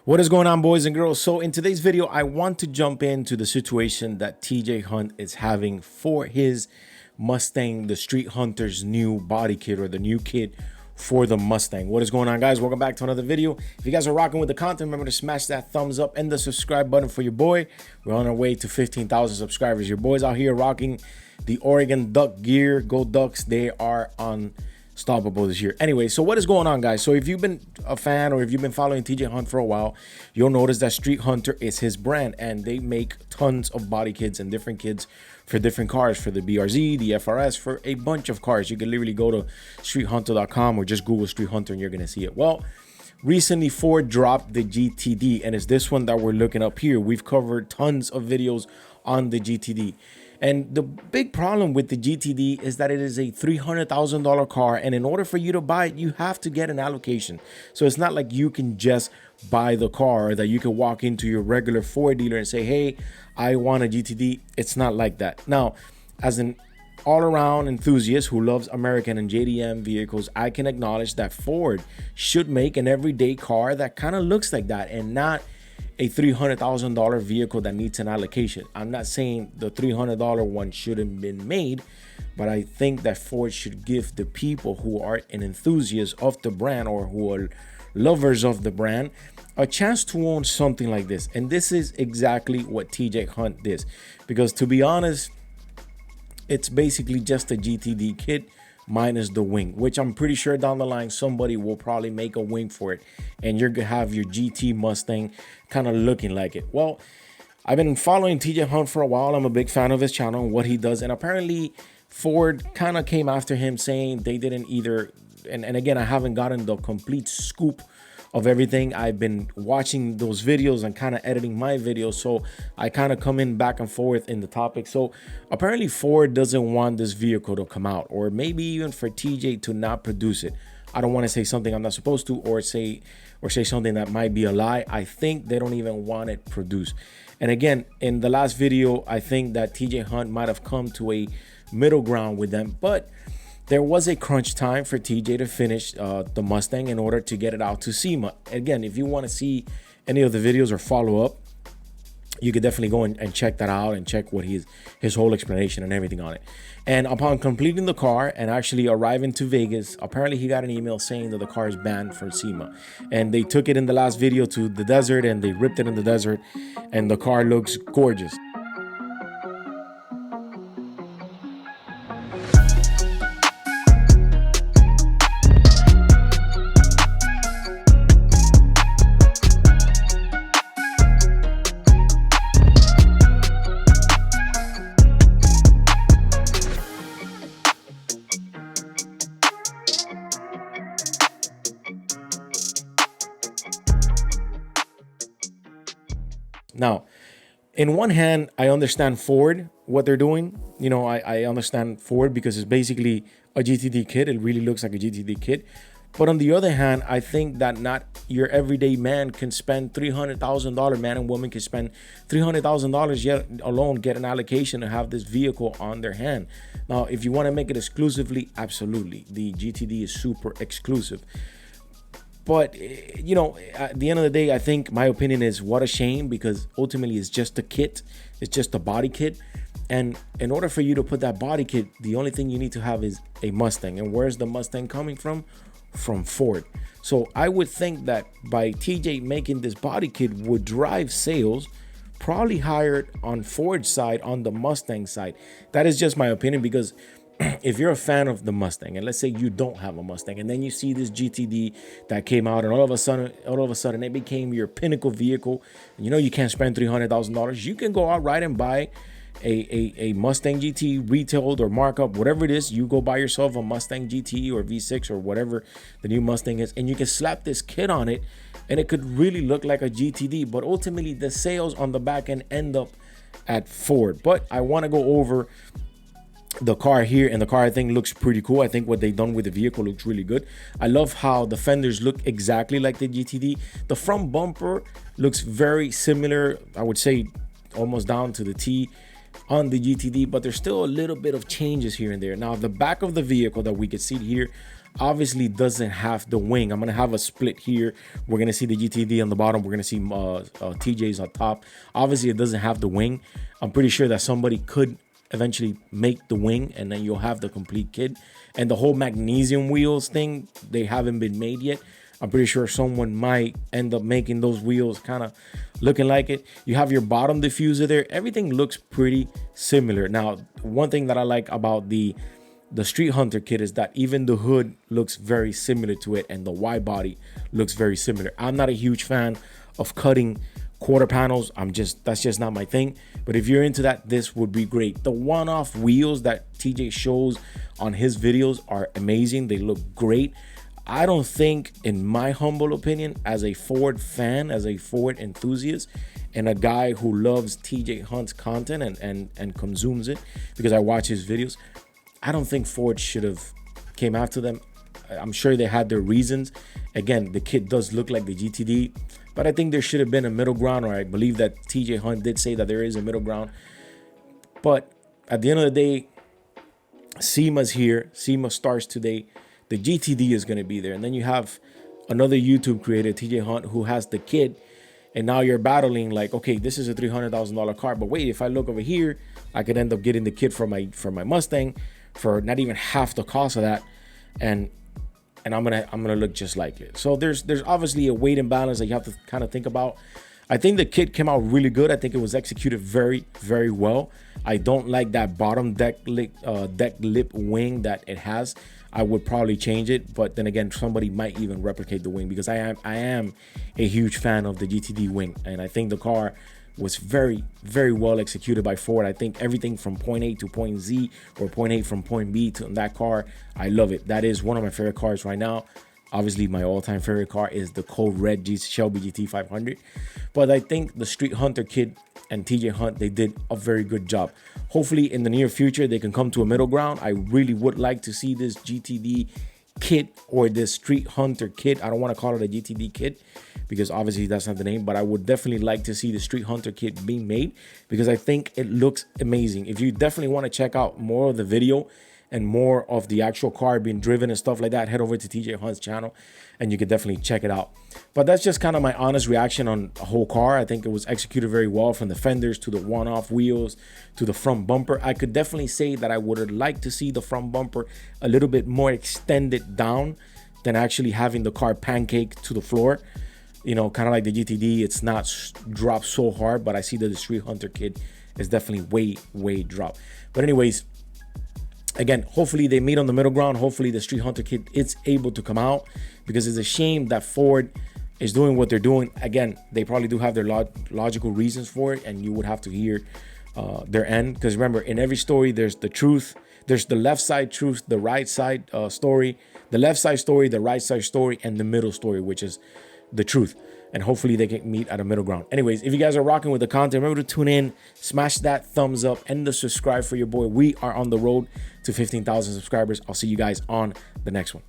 What is going on, boys and girls? So in today's video, I want to jump into the situation that TJ Hunt is having for his Mustang, the Street Hunter's new body kit, or the new kit for the Mustang. What is going on, guys? Welcome back to another video. If you guys are rocking with the content, remember to smash that thumbs up and the subscribe button for your boy. We're on our way to 15,000 subscribers. Your boys out here rocking the Oregon Duck gear. Go Ducks. They are unstoppable this year. Anyway, so what is going on, guys? So if you've been a fan or if you've been following TJ Hunt for a while, you'll notice that Street Hunter is his brand, and they make tons of body kits and different kits for different cars, for the BRZ, the FRS, for a bunch of cars. You can literally go to streethunter.com or just Google Street Hunter and you're gonna see it. Well, recently Ford dropped the GTD, and it's this one that we're looking up here. We've covered tons of videos on the GTD. And the big problem with the GTD is that it is a $300,000 car, and in order for you to buy it, you have to get an allocation. So it's not like you can just buy the car, or that you can walk into your regular Ford dealer and say, hey, I want a GTD. It's not like that. Now, as an all-around enthusiast who loves American and JDM vehicles, I can acknowledge that Ford should make an everyday car that kind of looks like that, and not a $300,000 vehicle that needs an allocation. I'm not saying the $300 one shouldn't been made, but I think that Ford should give the people who are an enthusiast of the brand, or who are lovers of the brand, a chance to own something like this. And this is exactly what TJ Hunt did, because to be honest, it's basically just a GTD kit minus the wing, which I'm pretty sure down the line somebody will probably make a wing for it, and you're gonna have your GT Mustang kind of looking like it. Well, I've been following TJ Hunt for a while. I'm a big fan of his channel and what he does, and apparently Ford kind of came after him saying they didn't either, and again, I haven't gotten the complete scoop of everything. I've been watching those videos and kind of editing my videos, so I kind of come in back and forth in the topic. So apparently Ford doesn't want this vehicle to come out, or maybe even for TJ to not produce it. I don't want to say something I'm not supposed to, or say something that might be a lie. I think they don't even want it produced. And again, in the last video, I think that TJ Hunt might have come to a middle ground with them, but there was a crunch time for TJ to finish the Mustang in order to get it out to SEMA. Again, if you want to see any of the videos or follow up, you could definitely go and check that out and check what his whole explanation and everything on it. And upon completing the car and actually arriving to Vegas, apparently he got an email saying that the car is banned from SEMA. And they took it in the last video to the desert, and they ripped it in the desert, and the car looks gorgeous. Now, in one hand, I understand Ford, what they're doing. You know, I understand Ford because it's basically a GTD kit. It really looks like a GTD kit. But on the other hand, I think that not your everyday man can spend $300,000. Man and woman can spend $300,000 yet alone get an allocation to have this vehicle on their hand. Now, if you want to make it exclusively, absolutely. The GTD is super exclusive. But, you know, at the end of the day, I think my opinion is what a shame, because ultimately it's just a kit. It's just a body kit. And in order for you to put that body kit, the only thing you need to have is a Mustang. And where's the Mustang coming from? From Ford. So I would think that by TJ making this body kit would drive sales, probably higher on Ford's side, on the Mustang side. That is just my opinion, because if you're a fan of the Mustang, and let's say you don't have a Mustang, and then you see this GTD that came out, and all of a sudden it became your pinnacle vehicle, and you know you can't spend $300,000, you can go outright and buy a Mustang GT retailed or markup, whatever it is. You go buy yourself a Mustang GT or V6 or whatever the new Mustang is, and you can slap this kit on it, and it could really look like a GTD. But ultimately, the sales on the back end up at Ford. But I want to go over the car here, and the car I think looks pretty cool. I think what they've done with the vehicle looks really good. I love how the fenders look exactly like the GTD. The front bumper looks very similar, I would say almost down to the T on the GTD, but there's still a little bit of changes here and there. Now, the back of the vehicle that we can see here, obviously doesn't have the wing. I'm gonna have a split here. We're gonna see the GTD on the bottom. We're gonna see TJ's on top. Obviously it doesn't have the wing. I'm pretty sure that somebody could eventually make the wing, and then you'll have the complete kit. And the whole magnesium wheels thing, they haven't been made yet. I'm pretty sure someone might end up making those wheels kind of looking like it. You have your bottom diffuser there. Everything looks pretty similar. Now, one thing that I like about the StreetHunter kit is that even the hood looks very similar to it, and the wide body looks very similar. I'm not a huge fan of cutting quarter panels. That's just not my thing. But if you're into that, this would be great. The one-off wheels that TJ shows on his videos are amazing. They look great. I don't think, in my humble opinion, as a Ford fan, as a Ford enthusiast, and a guy who loves TJ Hunt's content and consumes it, because I watch his videos, I don't think Ford should have came after them. I'm sure they had their reasons. Again, the kit does look like the GTD, but I think there should have been a middle ground, or I believe that TJ Hunt did say that there is a middle ground. But at the end of the day, SEMA's here. SEMA starts today. The GTD is going to be there. And then you have another YouTube creator, TJ Hunt, who has the kit. And now you're battling like, okay, this is a $300,000 car. But wait, if I look over here, I could end up getting the kit for my Mustang for not even half the cost of that. And I'm gonna look just like it. So there's obviously a weight imbalance that you have to kind of think about. I think the kit came out really good. I think it was executed very, very well. I don't like that bottom deck lip wing that it has. I would probably change it, but then again, somebody might even replicate the wing, because I am a huge fan of the GTD wing, and I think the car was very, very well executed by Ford. I think everything from point A to point Z, or point A from point B to that car, I love it. That is one of my favorite cars right now. Obviously, my all-time favorite car is the cold red Shelby GT 500. But I think the StreetHunter kit and TJ Hunt, they did a very good job. Hopefully, in the near future, they can come to a middle ground. I really would like to see this GTD kit, or this StreetHunter kit. I don't want to call it a GTD kit, because obviously that's not the name, but I would definitely like to see the StreetHunter kit being made, because I think it looks amazing. If you definitely want to check out more of the video and more of the actual car being driven and stuff like that, head over to TJ Hunt's channel and you can definitely check it out. But that's just kind of my honest reaction on the whole car. I think it was executed very well, from the fenders to the one-off wheels to the front bumper. I could definitely say that I would have liked to see the front bumper a little bit more extended down than actually having the car pancake to the floor. You know, kind of like the GTD, it's not dropped so hard, but I see that the StreetHunter kit is definitely way dropped. But anyways, again, hopefully they meet on the middle ground. Hopefully the StreetHunter kit is able to come out, because it's a shame that Ford is doing what they're doing. Again, they probably do have their logical reasons for it, and you would have to hear their end. Because remember, in every story, there's the truth. There's the left side truth, the right side story, the left side story, the right side story, and the middle story, which is the truth. And hopefully they can meet at a middle ground. Anyways, if you guys are rocking with the content, remember to tune in, smash that thumbs up, and the subscribe for your boy. We are on the road to 15,000 subscribers. I'll see you guys on the next one.